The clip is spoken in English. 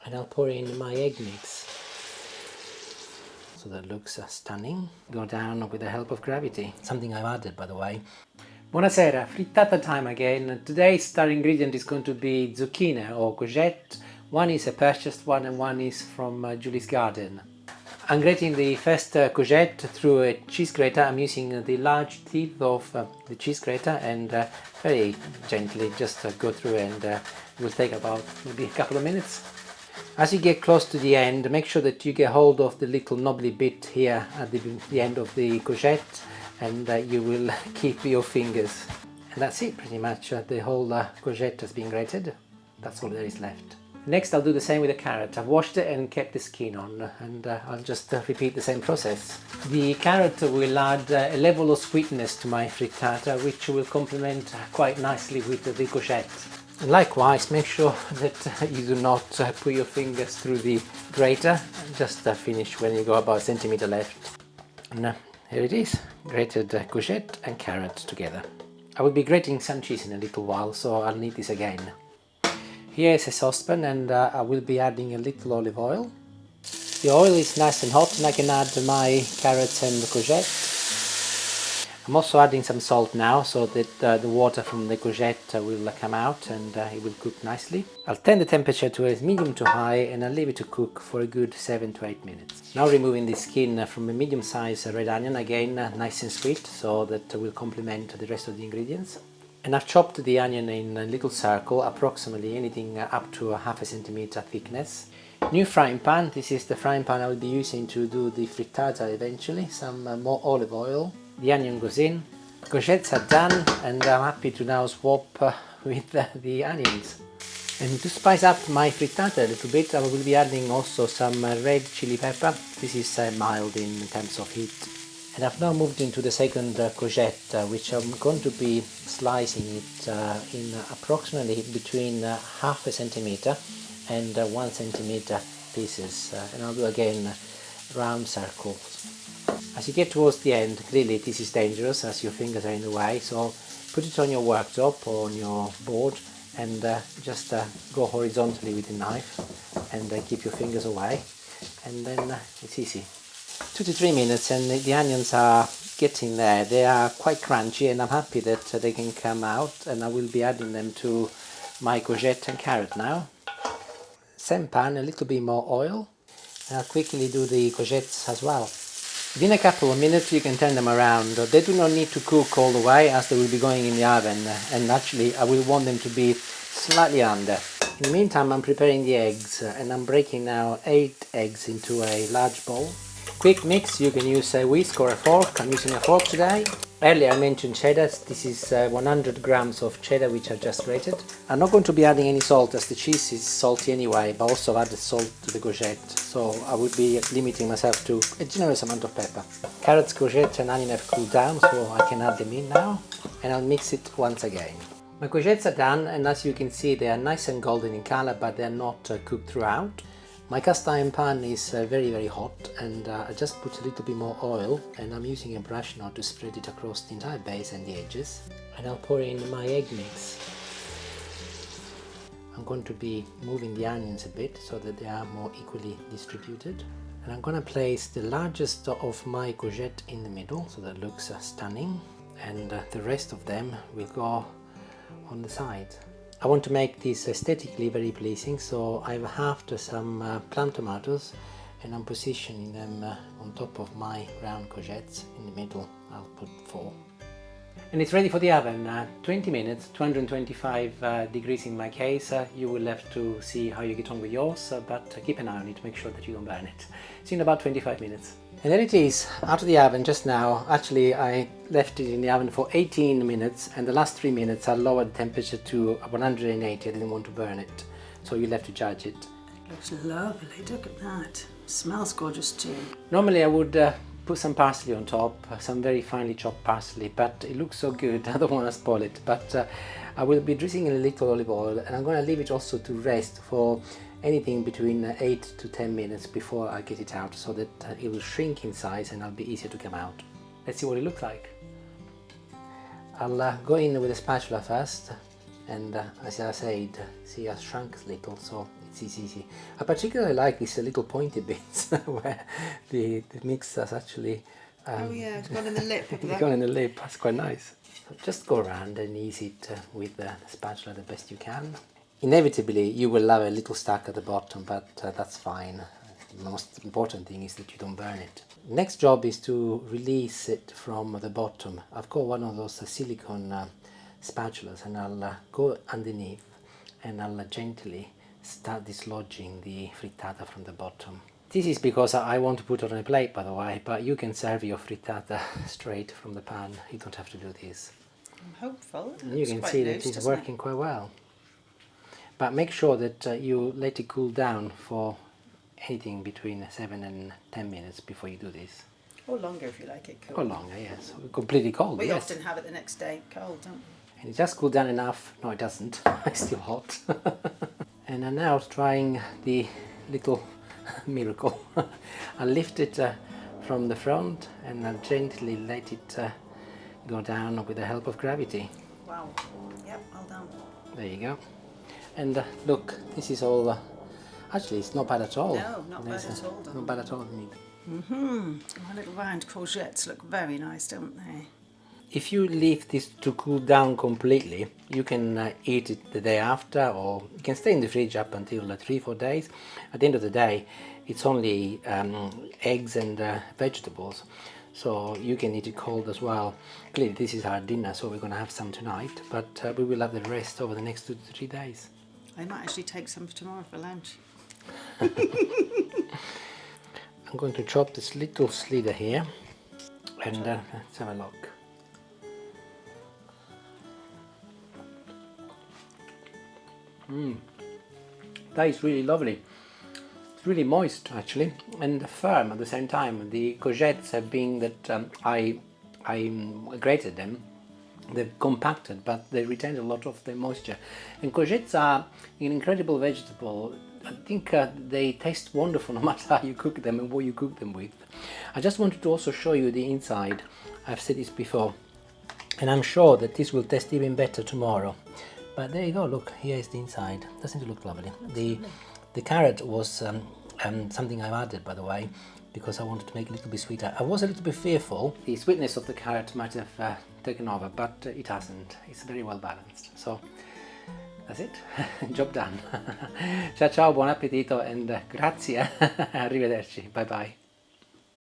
And I'll pour in my egg mix so that looks stunning. Go down with the help of gravity, something I've added by the way. Buonasera, frittata time again. Today's star ingredient is going to be zucchine or courgette. One is a purchased one and one is from Julie's Garden. I'm grating the first courgette through a cheese grater. I'm using the large teeth of the cheese grater and very gently just go through, and it will take about maybe a couple of minutes. As you get close to the end, make sure that you get hold of the little knobbly bit here at the end of the courgette, and you will keep your fingers. And that's it pretty much. The whole courgette has been grated. That's all there is left. Next I'll do the same with the carrot. I've washed it and kept the skin on, and I'll just repeat the same process. The carrot will add a level of sweetness to my frittata, which will complement quite nicely with the courgette. And likewise, make sure that you do not put your fingers through the grater. Just finish when you go about a centimeter left. And here it is, grated courgette and carrot together. I will be grating some cheese in a little while, so I'll need this again. Here is a saucepan, and I will be adding a little olive oil. The oil is nice and hot, and I can add my carrots and the courgette. I'm also adding some salt now, so that the water from the courgette will come out and it will cook nicely. I'll turn the temperature to a medium to high, and I'll leave it to cook for a good 7 to 8 minutes. Now removing the skin from a medium-sized red onion, again nice and sweet, so that will complement the rest of the ingredients. And I've chopped the onion in a little circle, approximately anything up to a half a centimeter thickness. New frying pan. This is the frying pan I will be using to do the frittata eventually. Some more olive oil. The onion goes in. Courgettes are done, and I'm happy to now swap with the onions. And to spice up my frittata a little bit, I will be adding also some red chili pepper. This is mild in terms of heat. And I've now moved into the second courgette, which I'm going to be slicing it in approximately between half a centimeter and 1 centimeter pieces. And I'll do again round circles. As you get towards the end, clearly this is dangerous as your fingers are in the way, so put it on your worktop or on your board and just go horizontally with the knife and keep your fingers away, and then it's easy. 2 to 3 minutes and the onions are getting there. They are quite crunchy, and I'm happy that they can come out, and I will be adding them to my courgette and carrot now. Same pan, a little bit more oil, and I'll quickly do the courgettes as well. Within a couple of minutes you can turn them around. They do not need to cook all the way, as they will be going in the oven, and actually I will want them to be slightly under. In the meantime I'm preparing the eggs, and I'm breaking now 8 eggs into a large bowl. Quick mix, you can use a whisk or a fork. I'm using a fork today. Earlier I mentioned cheddar. This is 100 grams of cheddar which I just grated. I'm not going to be adding any salt as the cheese is salty anyway, but also I've added salt to the courgette, so I would be limiting myself to a generous amount of pepper. Carrots, courgette and onion have cooled down, so I can add them in now, and I'll mix it once again. My courgettes are done, and as you can see they are nice and golden in color, but they are not cooked throughout. My cast iron pan is very hot, and I just put a little bit more oil, and I'm using a brush now to spread it across the entire base and the edges. And I'll pour in my egg mix. I'm going to be moving the onions a bit so that they are more equally distributed. And I'm going to place the largest of my courgette in the middle so that it looks stunning, and the rest of them will go on the side. I want to make this aesthetically very pleasing, so I've halved some plum tomatoes, and I'm positioning them on top of my round courgettes. In the middle I'll put 4. And it's ready for the oven. 20 minutes, 225 degrees in my case. You will have to see how you get on with yours, but keep an eye on it, make sure that you don't burn it. It's in about 25 minutes. And there it is, out of the oven just now. Actually, I left it in the oven for 18 minutes, and the last 3 minutes I lowered the temperature to 180. I didn't want to burn it, so you'll have to judge it. It looks lovely, look at that. Smells gorgeous too. Normally I would put some parsley on top, some very finely chopped parsley, but it looks so good, I don't want to spoil it. But I will be drizzling in a little olive oil, and I'm going to leave it also to rest for anything between 8 to 10 minutes before I get it out, so that it will shrink in size and it'll be easier to come out. Let's see what it looks like. I'll go in with a spatula first, and as I said, see, I shrunk a little, so Sì. I particularly like these little pointy bits where the mix has actually Oh yeah, it's gone in the lip of gone in the lip. That's quite nice. So just go around and ease it with the spatula the best you can. Inevitably, you will have a little stack at the bottom, but that's fine. The most important thing is that you don't burn it. Next job is to release it from the bottom. I've got one of those silicone spatulas, and I'll go underneath and I'll gently start dislodging the frittata from the bottom. This is because I want to put it on a plate, by the way, but you can serve your frittata straight from the pan. You don't have to do this. I'm hopeful. And you can see that it's working quite well. But make sure that you let it cool down for anything between 7 and 10 minutes before you do this. Or longer if you like it cool. Or longer, yes. Completely cold, We yes. often have it the next day cold, don't we? And it just cooled down enough. No, it doesn't. It's still hot. And I'm now trying the little miracle. I'll lift it from the front and I'll gently let it go down with the help of gravity. Wow. Yep, well done. There you go. And look, this is all... actually, it's not bad at all. No, not bad at all. Not bad at all, indeed. My little round courgettes look very nice, don't they? If you leave this to cool down completely, you can eat it the day after, or you can stay in the fridge up until 3-4 days. At the end of the day, it's only eggs and vegetables, so you can eat it cold as well. Clearly, this is our dinner, so we're going to have some tonight, but we will have the rest over the next 2 to 3 days. I might actually take some for tomorrow for lunch. I'm going to chop this little slider here, and let's have a look. That is really lovely. It's really moist actually, and firm at the same time. The courgettes have been that I grated them. They've compacted, but they retained a lot of the moisture. And courgettes are an incredible vegetable. I think they taste wonderful no matter how you cook them and what you cook them with. I just wanted to also show you the inside. I've said this before, and I'm sure that this will taste even better tomorrow. But there you go, look, here is the inside. Doesn't it look lovely? The carrot was something I've added, by the way, because I wanted to make it a little bit sweeter. I was a little bit fearful the sweetness of the carrot might have taken over, but it hasn't. It's very well balanced. So that's it, job done. Ciao ciao, buon appetito, and grazie, arrivederci, bye bye.